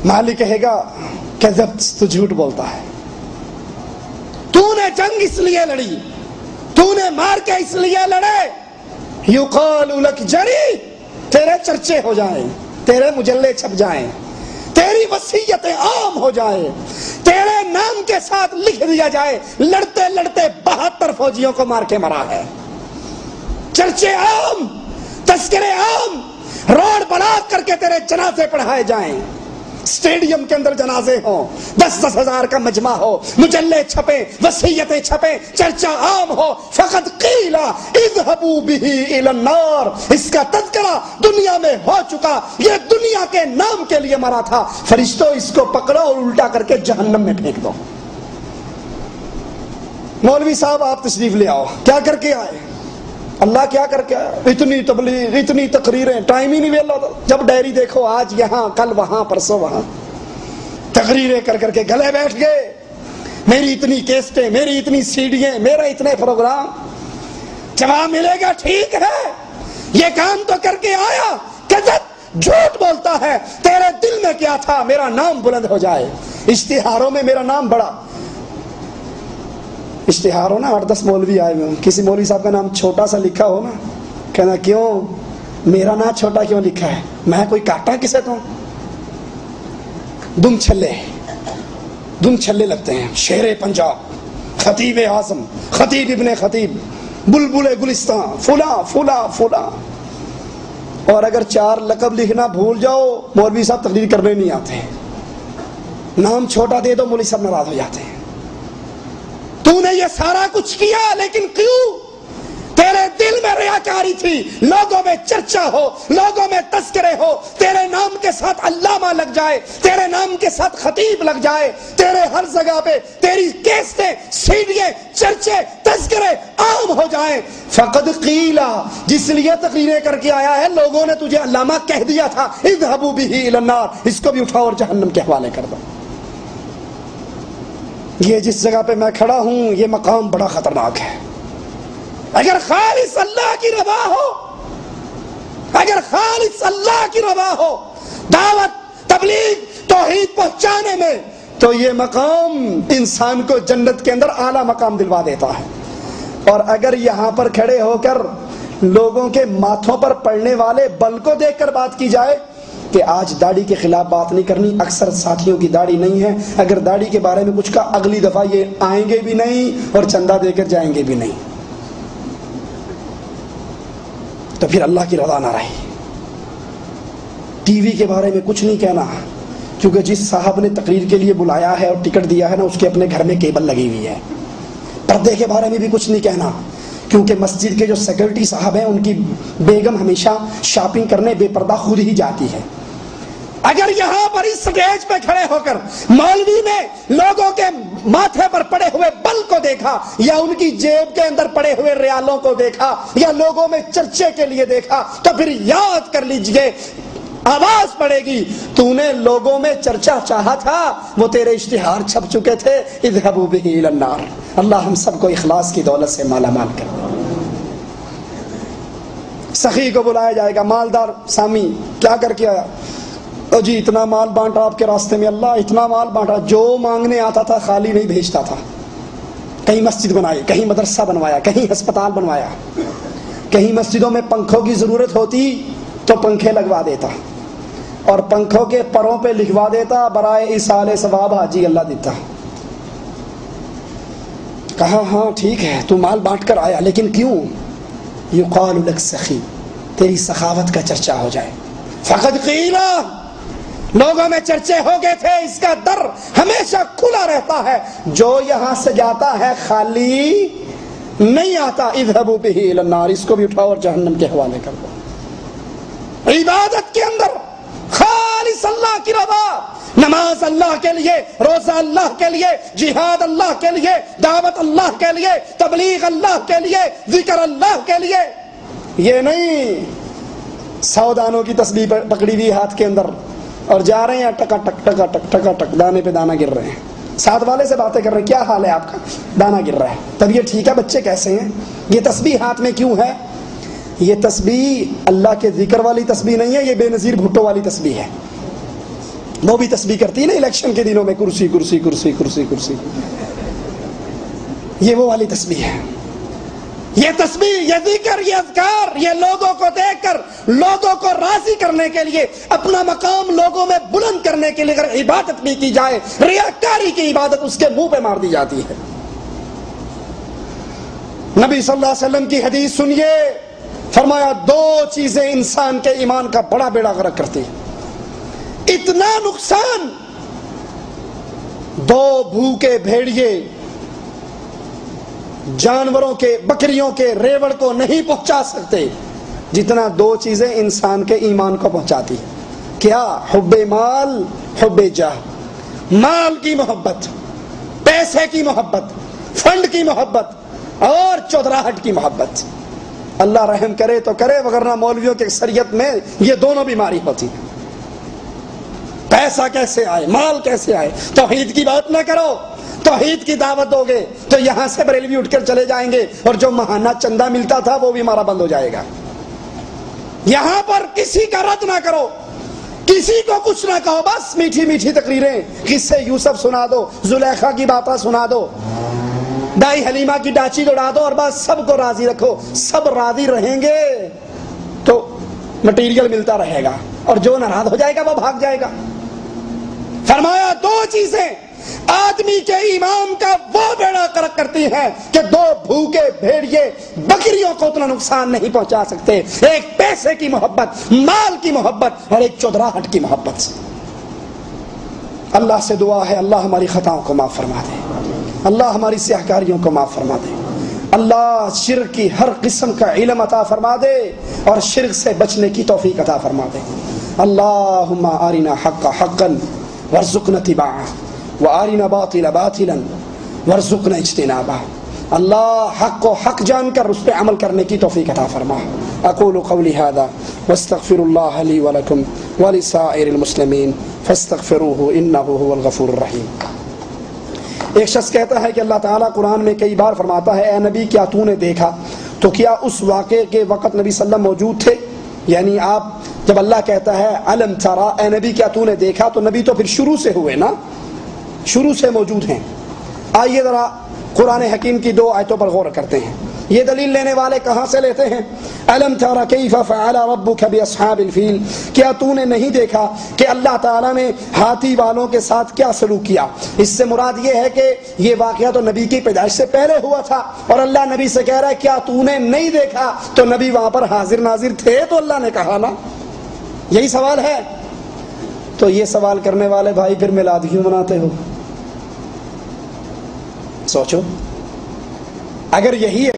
مالک کہے گا کذبت، تو جھوٹ بولتا ہے، تو نے جنگ اس لیے لڑی، تو نے مار کے اس لیے لڑے، یقال لک جری، تیرے چرچے ہو جائیں، تیرے مجلے چھپ جائیں، تیری وصیتیں عام ہو جائیں، تیرے نام کے ساتھ لکھ دیا جائے لڑتے لڑتے 72 فوجیوں کو مار کے مرا ہے، چرچے عام، تذکرے عام، روڈ بنا کر کے تیرے جنازے پڑھائے جائیں، اسٹیڈیم کے اندر جنازے ہوں، 10-10 ہزار کا مجمع ہو، مجلے چھپے، وصیتیں چھپے، چرچا عام ہو، فقط قیل اذهبوا به الى النار، اس کا تذکرہ دنیا میں ہو چکا، یہ دنیا کے نام کے لیے مرا تھا، فرشتوں اس کو پکڑو اور الٹا کر کے جہنم میں پھینک دو۔ مولوی صاحب آپ تشریف لے آؤ، کیا کر کے آئے؟ اللہ کیا کر کے آیا؟ اتنی تبلیغ، اتنی تقریریں، ٹائم ہی نہیں مل رہا، جب ڈائری دیکھو آج یہاں، کل وہاں، پرسوں وہاں، تقریریں کر کر کے گلے بیٹھ گئے، میری اتنی کیسٹیں، میری اتنی سیڈیاں، میرا اتنے پروگرام، جواب ملے گا ٹھیک ہے، یہ کام تو کر کے آیا، کذب، جھوٹ بولتا ہے، تیرے دل میں کیا تھا؟ میرا نام بلند ہو جائے، اشتہاروں میں میرا نام بڑا، اشتہار ہو نا، 8-10 مولوی آئے ہوئے، کسی مولوی صاحب کا نام چھوٹا سا لکھا ہو نا، کہنا کیوں میرا نام چھوٹا کیوں لکھا ہے؟ میں کوئی کاٹا کسے تو؟ دم چھلے لگتے ہیں، شیر پنجاب، خطیب اعظم، خطیب ابن خطیب، بلبل گلستان، فلاں فلاں فلاں، اور اگر 4 لقب لکھنا بھول جاؤ مولوی صاحب تقریر کرنے نہیں آتے، نام چھوٹا دے دو مولوی صاحب ناراض ہو جاتے ہیں۔ تو نے یہ سارا کچھ کیا، لیکن کیوں؟ تیرے دل میں ریاکاری تھی، لوگوں میں چرچا ہو، لوگوں میں تذکرے ہو، تیرے نام کے ساتھ علامہ لگ جائے، تیرے نام کے ساتھ خطیب لگ جائے، تیرے ہر جگہ پہ تیری کیسٹیں، سیڈیاں، چرچے، تذکرے عام ہو جائیں۔ فقد قیلا، جس لیے تقریریں کر کے آیا ہے، لوگوں نے تجھے علامہ کہہ دیا تھا، اذهبوا به الى النار، اس کو بھی اٹھاؤ اور جہنم کے حوالے کر دو۔ یہ جس جگہ پہ میں کھڑا ہوں یہ مقام بڑا خطرناک ہے، اگر خالص اللہ کی رضا ہو، اگر خالص اللہ کی رضا ہو دعوت، تبلیغ، توحید پہنچانے میں، تو یہ مقام انسان کو جنت کے اندر اعلیٰ مقام دلوا دیتا ہے۔ اور اگر یہاں پر کھڑے ہو کر لوگوں کے ماتھوں پر پڑنے والے بل کو دیکھ کر بات کی جائے کہ آج داڑھی کے خلاف بات نہیں کرنی، اکثر ساتھیوں کی داڑھی نہیں ہے، اگر داڑھی کے بارے میں کچھ کا اگلی دفعہ یہ آئیں گے بھی نہیں اور چندہ دے کر جائیں گے بھی نہیں، تو پھر اللہ کی رضا نہ رہی۔ ٹی وی کے بارے میں کچھ نہیں کہنا، کیونکہ جس صاحب نے تقریر کے لیے بلایا ہے اور ٹکٹ دیا ہے نا، اس کے اپنے گھر میں کیبل لگی ہوئی ہے۔ پردے کے بارے میں بھی کچھ نہیں کہنا، کیونکہ مسجد کے جو سیکورٹی صاحب ہیں ان کی بیگم ہمیشہ شاپنگ کرنے بے پردہ خود ہی جاتی ہے۔ اگر یہاں پر اس سٹیج پہ کھڑے ہو کر مولوی نے لوگوں کے ماتھے پر پڑے ہوئے بل کو دیکھا، یا ان کی جیب کے اندر پڑے ہوئے ریالوں کو دیکھا، یا لوگوں میں چرچے کے لیے دیکھا، تو پھر یاد کر لیجئے، آواز پڑے گی، تو نے لوگوں میں چرچا چاہا تھا، وہ تیرے اشتہار چھپ چکے تھے، اذهبوا به الى النار۔ اللہ ہم سب کو اخلاص کی دولت سے مالا مال کر۔ سخی کو بلایا جائے گا، مالدار سامی کیا کر کے آیا؟ جی اتنا مال بانٹا آپ کے راستے میں، اللہ اتنا مال بانٹا، جو مانگنے آتا تھا خالی نہیں بھیجتا تھا، کہیں مسجد بنائی، کہیں مدرسہ بنوایا، کہیں ہسپتال بنوایا، کہیں مسجدوں میں پنکھوں کی ضرورت ہوتی تو پنکھے لگوا دیتا، اور پنکھوں کے پروں پہ لکھوا دیتا برائے ایصال ثواب حاجی اللہ دیتا۔ کہا ہاں ٹھیک ہے تو مال بانٹ کر آیا، لیکن کیوں؟ یقال لک سخی، تیری سخاوت کا چرچا ہو جائے۔ فقد قیلا، لوگوں میں چرچے ہو گئے تھے، اس کا در ہمیشہ کھلا رہتا ہے، جو یہاں سے جاتا ہے خالی نہیں آتا۔ اذهبوا به الى النار، اس کو بھی اٹھاؤ اور جہنم کے حوالے کر دو۔ عبادت کے اندر خالص اللہ کی رضا، نماز اللہ کے لیے، روزہ اللہ کے لیے، جہاد اللہ کے لیے، دعوت اللہ کے لیے، تبلیغ اللہ کے لیے، ذکر اللہ کے لیے، یہ نہیں 100 دانوں کی تسبیح پکڑی ہوئی ہاتھ کے اندر اور جا رہے ہیں ٹکا ٹک ٹکا ٹک ٹکا ٹک، دانے پہ دانا گر رہے ہیں، ساتھ والے سے باتیں کر رہے ہیں، کیا حال ہے آپ کا؟ دانا گر رہا ہے۔ تب یہ ٹھیک ہے بچے کیسے ہیں؟ یہ تسبیح ہاتھ میں کیوں ہے؟ یہ تسبیح اللہ کے ذکر والی تسبیح نہیں ہے، یہ بے نظیر بھٹو والی تسبیح ہے۔ وہ بھی تسبیح کرتی ہے نا الیکشن کے دنوں میں، کرسی کرسی کرسی کرسی کرسی، یہ وہ والی تسبیح ہے۔ یہ تسبیح، یہ ذکر، یہ اذکار، یہ لوگوں کو دیکھ کر لوگوں کو راضی کرنے کے لیے، اپنا مقام لوگوں میں بلند کرنے کے لیے اگر عبادت بھی کی جائے، ریاکاری کی عبادت اس کے منہ پہ مار دی جاتی ہے۔ نبی صلی اللہ علیہ وسلم کی حدیث سنیے، فرمایا دو چیزیں انسان کے ایمان کا بڑا بیڑا غرق کرتی ہیں، اتنا نقصان دو بھوکے بھیڑیے جانوروں کے، بکریوں کے ریوڑ کو نہیں پہنچا سکتے جتنا دو چیزیں انسان کے ایمان کو پہنچاتی ہیں۔ کیا؟ حب مال، حب جاہ، مال کی محبت، پیسے کی محبت، فنڈ کی محبت اور چودراہٹ کی محبت۔ اللہ رحم کرے تو کرے، وگرنہ مولویوں کی اکثریت میں یہ دونوں بیماری ہوتی ہے۔ پیسہ کیسے آئے، مال کیسے آئے، توحید کی بات نہ کرو، توحید کی دعوت دو گے تو یہاں سے بریلوی اٹھ کر چلے جائیں گے اور جو ماہانہ چندہ ملتا تھا وہ بھی ہمارا بند ہو جائے گا۔ یہاں پر کسی کا رد نہ کرو، کسی کو کچھ نہ کہو، بس میٹھی میٹھی تقریریں، قصے یوسف سنا دو، زلیخا کی باتیں سنا دو، دائی حلیمہ کی ڈاچی اڑا دو اور بس سب کو راضی رکھو۔ سب راضی رہیں گے تو مٹیریل ملتا رہے گا اور جو ناراض ہو جائے گا وہ بھاگ جائے گا۔ فرمایا دو چیزیں آدمی کے ایمان کا وہ بیڑا غرق کرتی ہیں کہ دو بھوکے بھیڑیے بکریوں کو اتنا نقصان نہیں پہنچا سکتے، ایک پیسے کی محبت، مال کی محبت اور ایک چودراہٹ کی محبت۔ اللہ سے دعا ہے اللہ ہماری خطاؤں کو معاف فرما دے، اللہ ہماری سیاہکاریوں کو معاف فرما دے، اللہ شرک کی ہر قسم کا علم عطا فرما دے اور شرک سے بچنے کی توفیق عطا فرما دے۔ اللہم آرنا حق حقا وارزقنا اتباعہ وآرنا باطلا باطلا وارزقنا اجتنابہ۔ اللہ حق کو حق جان کر اس پہ عمل کرنے کی توفیق عطا فرما۔ اقول قولی ھذا واستغفر اللہ لی ولکم ولسائر المسلمین فاستغفروہ انہ هو الغفور الرحیم۔ ایک شخص کہتا ہے کہ اللہ تعالیٰ قرآن میں کئی بار فرماتا ہے اے نبی کیا تو نے دیکھا، تو کیا اس واقعے کے وقت نبی صلی اللہ علیہ وسلم موجود تھے؟ یعنی آپ جب اللہ کہتا ہے علم ترا، اے نبی کیا تو نے دیکھا، تو نبی تو پھر شروع سے ہوئے نا، شروع سے موجود ہیں۔ آئیے ذرا قرآن حکیم کی دو آیتوں پر غور کرتے ہیں۔ یہ دلیل لینے والے کہاں سے لیتے ہیں؟ الم تر کیف فعل ربک باصحاب الفیل، کیا تو نے نہیں دیکھا کہ اللہ تعالیٰ نے ہاتھی والوں کے ساتھ کیا سلوک کیا؟ اس سے مراد یہ ہے کہ یہ واقعہ تو نبی کی پیدائش سے پہلے ہوا تھا اور اللہ نبی سے کہہ رہا ہے کیا تو نے نہیں دیکھا، تو نبی وہاں پر حاضر ناظر تھے تو اللہ نے کہا نا، یہی سوال ہے۔ تو یہ سوال کرنے والے بھائی پھر میلاد کیوں مناتے ہو؟ سوچو، اگر یہی ہے